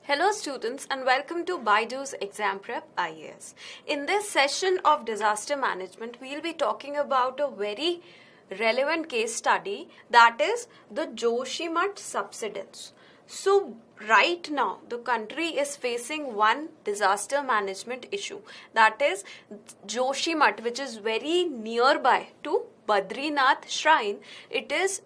Hello students and welcome to Baidu's Exam Prep IAS. In this session of disaster management, we will be talking about a very relevant case study, that is the Joshimath subsidence. So right now the country is facing one disaster management issue, that is Joshimath, which is very nearby to Badrinath shrine. It is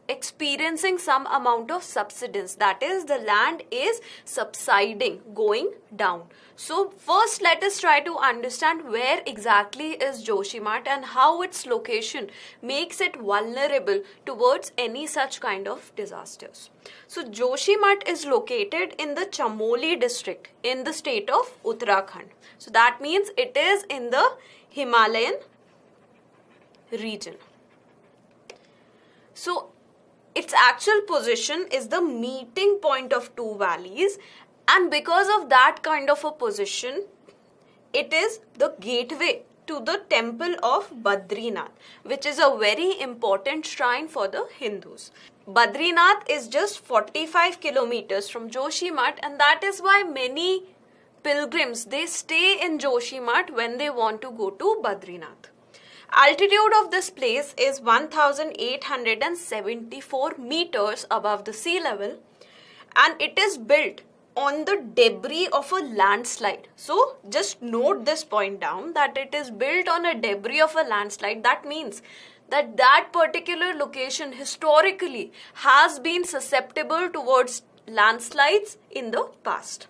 experiencing some amount of subsidence, that is the land is subsiding, going down. So first let us try to understand where exactly is Joshimath and how its location makes it vulnerable towards any such kind of disasters. So Joshimath is located in the Chamoli district in the state of Uttarakhand. So that means it is in the Himalayan region. So its actual position is the meeting point of two valleys, and because of that kind of a position, it is the gateway to the temple of Badrinath, which is a very important shrine for the Hindus. Badrinath is just 45 kilometers from Joshimath, and that is why many pilgrims, they stay in Joshimath when they want to go to Badrinath. Altitude of this place is 1874 meters above the sea level, and it is built on the debris of a landslide. So just note this point down, that it is built on a debris of a landslide. That means that that particular location historically has been susceptible towards landslides in the past.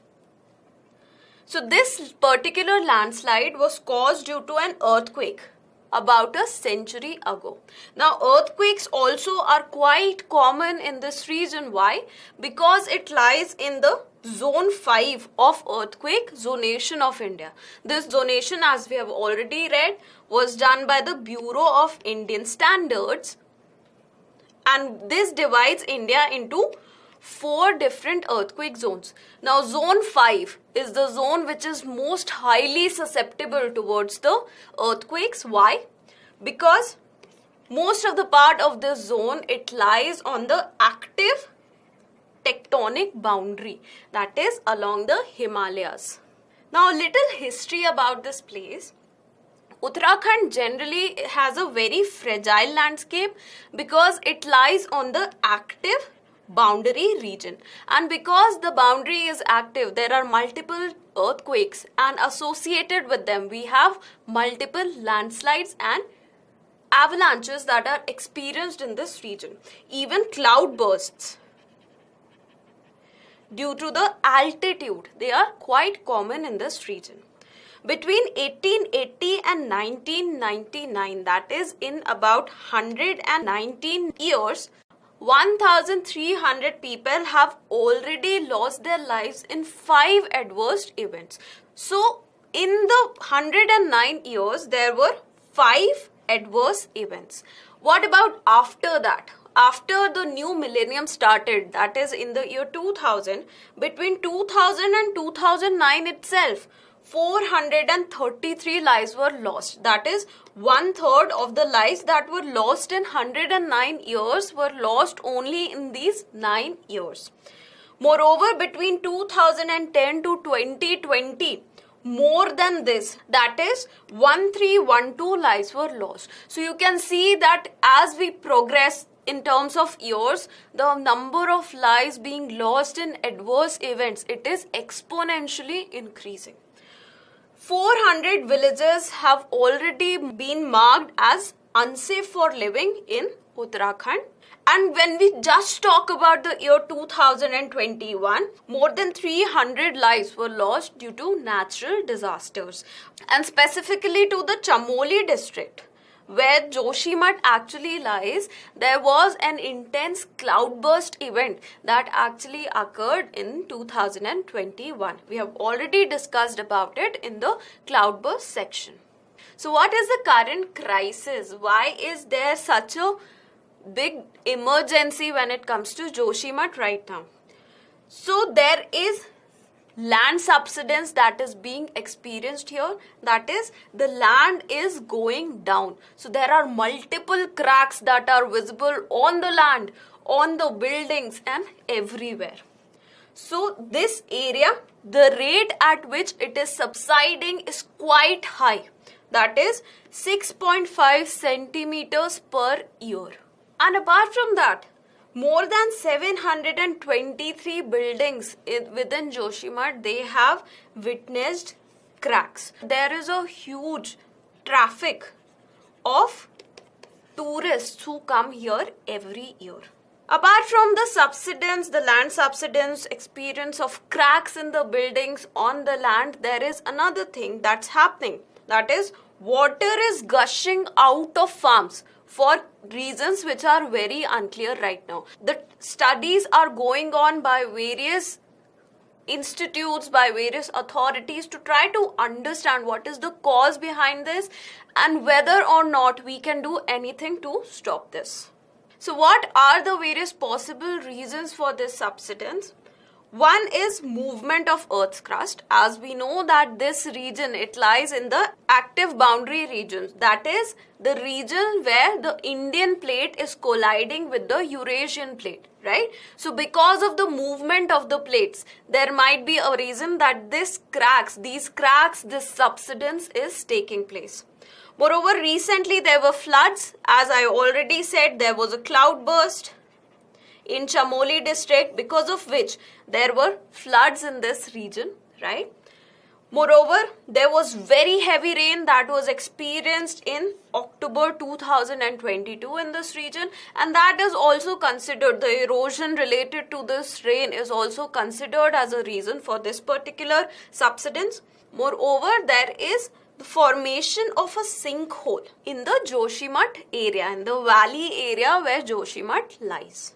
So this particular landslide was caused due to an earthquake about a century ago. Now earthquakes also are quite common in this region. Why? Because it lies in the zone 5 of earthquake zonation of India. This zonation, as we have already read, was done by the Bureau of Indian Standards, and this divides India into 4 different earthquake zones. Now zone 5 is the zone which is most highly susceptible towards the earthquakes. Why? Because most of the part of this zone, it lies on the active tectonic boundary, that is along the Himalayas. Now a little history about this place. Uttarakhand generally has a very fragile landscape because it lies on the active boundary region, and because the boundary is active, there are multiple earthquakes, and associated with them we have multiple landslides and avalanches that are experienced in this region. Even cloud bursts, due to the altitude, they are quite common in this region. Between 1880 and 1999, that is in about 119 years, 1,300 people have already lost their lives in 5 adverse events. So in the 109 years, there were 5 adverse events. What about after that? After the new millennium started, that is in the year 2000, between 2000 and 2009 itself, 433 lives were lost. That is 1/3 of the lives that were lost in 109 years were lost only in these 9 years. Moreover, between 2010 to 2020, more than this, that is 1312 lives were lost. So you can see that as we progress in terms of years, the number of lives being lost in adverse events, it is exponentially increasing. 400 villages have already been marked as unsafe for living in Uttarakhand. And when we just talk about the year 2021, more than 300 lives were lost due to natural disasters. And specifically to the Chamoli district, where Joshimath actually lies, there was an intense cloudburst event that actually occurred in 2021. We have already discussed about it in the cloudburst section. So what is the current crisis? Why is there such a big emergency when it comes to Joshimath right now? So there is land subsidence that is being experienced here, that is the land is going down. So there are multiple cracks that are visible on the land, on the buildings and everywhere. So this area, the rate at which it is subsiding is quite high. That is 6.5 centimeters per year. And apart from that, more than 723 buildings within Joshimath, they have witnessed cracks. There is a huge traffic of tourists who come here every year. Apart from the subsidence, the land subsidence, experience of cracks in the buildings on the land, there is another thing that's happening. That is, water is gushing out of farms for reasons which are very unclear right now. The studies are going on by various institutes, by various authorities to try to understand what is the cause behind this and whether or not we can do anything to stop this. So what are the various possible reasons for this subsidence? One is movement of Earth's crust. As we know that this region, it lies in the active boundary regions. That is the region where the Indian plate is colliding with the Eurasian plate, right? So because of the movement of the plates, there might be a reason that this subsidence is taking place. Moreover, recently there were floods. As I already said, there was a cloud burst in Chamoli district, because of which there were floods in this region, right? Moreover, there was very heavy rain that was experienced in October 2022 in this region, and that is also considered, the erosion related to this rain is also considered as a reason for this particular subsidence. Moreover, there is the formation of a sinkhole in the Joshimath area, in the valley area where Joshimath lies.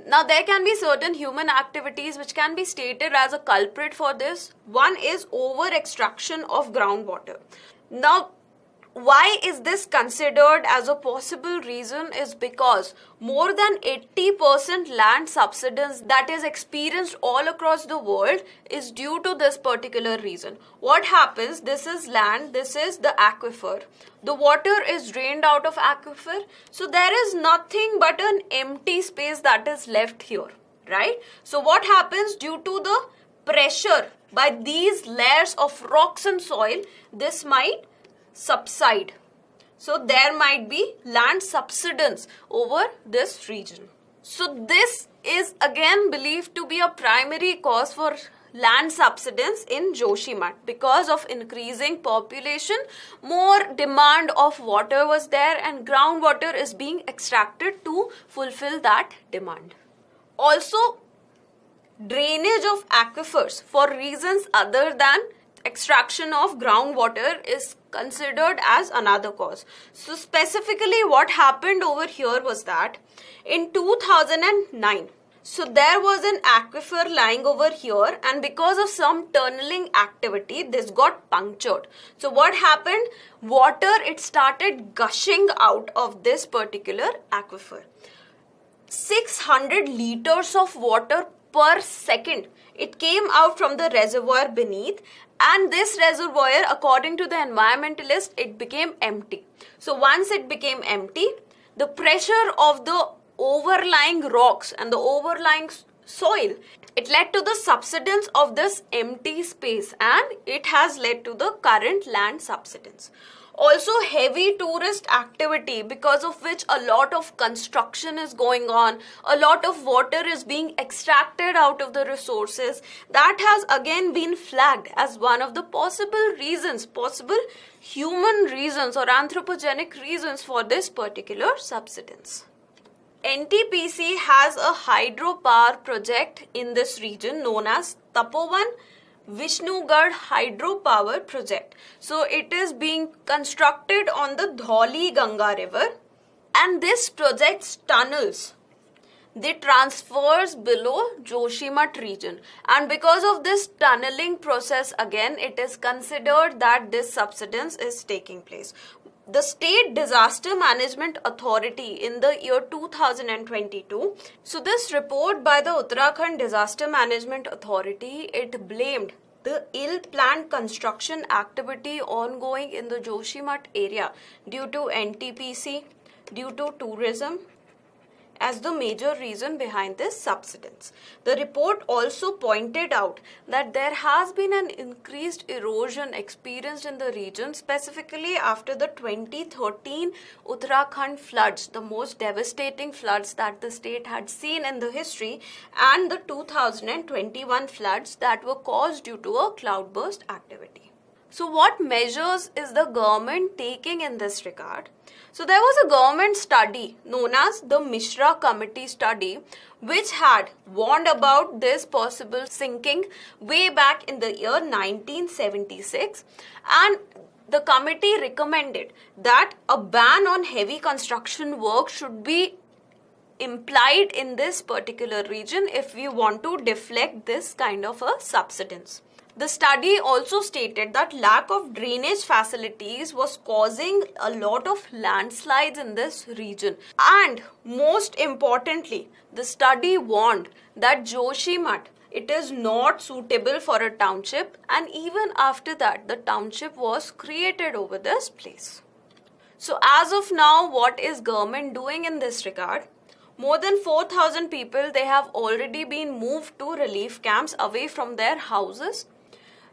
Now, there can be certain human activities which can be stated as a culprit for this. One is over extraction of groundwater. Now, why is this considered as a possible reason is because more than 80% land subsidence that is experienced all across the world is due to this particular reason. What happens? This is land, this is the aquifer. The water is drained out of aquifer. So there is nothing but an empty space that is left here, right? So what happens due to the pressure by these layers of rocks and soil, this might subside. So there might be land subsidence over this region. So this is again believed to be a primary cause for land subsidence in Joshimath. Because of increasing population, more demand of water was there and groundwater is being extracted to fulfill that demand. Also, drainage of aquifers for reasons other than extraction of groundwater is considered as another cause. So specifically what happened over here was that in 2009, so there was an aquifer lying over here, and because of some tunneling activity, this got punctured. So what happened? Water, it started gushing out of this particular aquifer. 600 liters of water per second. It came out from the reservoir beneath, and this reservoir, according to the environmentalist, it became empty. So once it became empty, the pressure of the overlying rocks and the overlying soil, it led to the subsidence of this empty space, and it has led to the current land subsidence. Also, heavy tourist activity, because of which a lot of construction is going on, a lot of water is being extracted out of the resources. That has again been flagged as one of the possible reasons, possible human reasons or anthropogenic reasons for this particular subsidence. NTPC has a hydropower project in this region known as Tapovan Vishnugad hydropower project. So it is being constructed on the Dhauli Ganga river, and this project's tunnels, they transfers below Joshimath region, and because of this tunneling process, again it is considered that this subsidence is taking place. The State Disaster Management Authority in the year 2022, so this report by the Uttarakhand Disaster Management Authority, it blamed the ill-planned construction activity ongoing in the Joshimath area due to NTPC, due to tourism, as the major reason behind this subsidence. The report also pointed out that there has been an increased erosion experienced in the region, specifically after the 2013 Uttarakhand floods, the most devastating floods that the state had seen in the history, and the 2021 floods that were caused due to a cloudburst activity. So what measures is the government taking in this regard? So there was a government study known as the Mishra Committee study, which had warned about this possible sinking way back in the year 1976, and the committee recommended that a ban on heavy construction work should be implied in this particular region if we want to deflect this kind of a subsidence. The study also stated that lack of drainage facilities was causing a lot of landslides in this region. And most importantly, the study warned that Joshimath, it is not suitable for a township, and even after that, the township was created over this place. So as of now, what is government doing in this regard? More than 4,000 people, they have already been moved to relief camps away from their houses.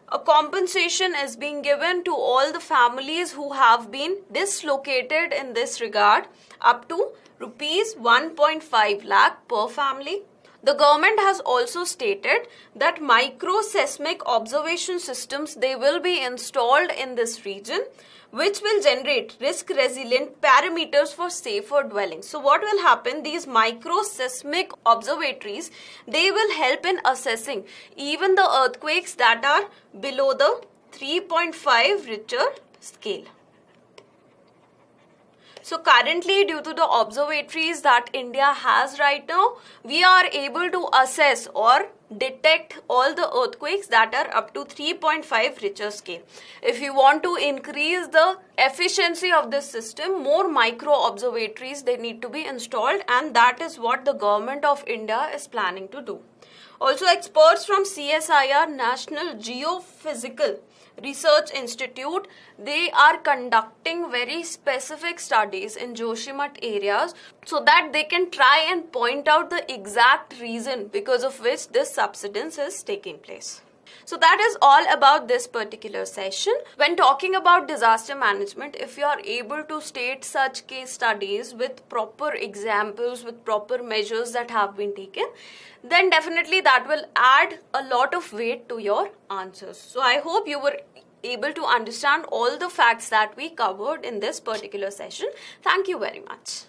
A compensation is being given to all the families who have been dislocated in this regard, up to rupees 1.5 lakh per family. The government has also stated that micro-seismic observation systems, they will be installed in this region, which will generate risk-resilient parameters for safer dwelling. So what will happen? These micro-seismic observatories, they will help in assessing even the earthquakes that are below the 3.5 Richter scale. So currently, due to the observatories that India has right now, we are able to assess or detect all the earthquakes that are up to 3.5 Richter scale. If you want to increase the efficiency of this system, more micro observatories, they need to be installed, and that is what the government of India is planning to do. Also, experts from CSIR, National Geophysical Research Institute, they are conducting very specific studies in Joshimath areas so that they can try and point out the exact reason because of which this subsidence is taking place. So that is all about this particular session. When talking about disaster management, if you are able to state such case studies with proper examples, with proper measures that have been taken, then definitely that will add a lot of weight to your answers. So I hope you were able to understand all the facts that we covered in this particular session. Thank you very much.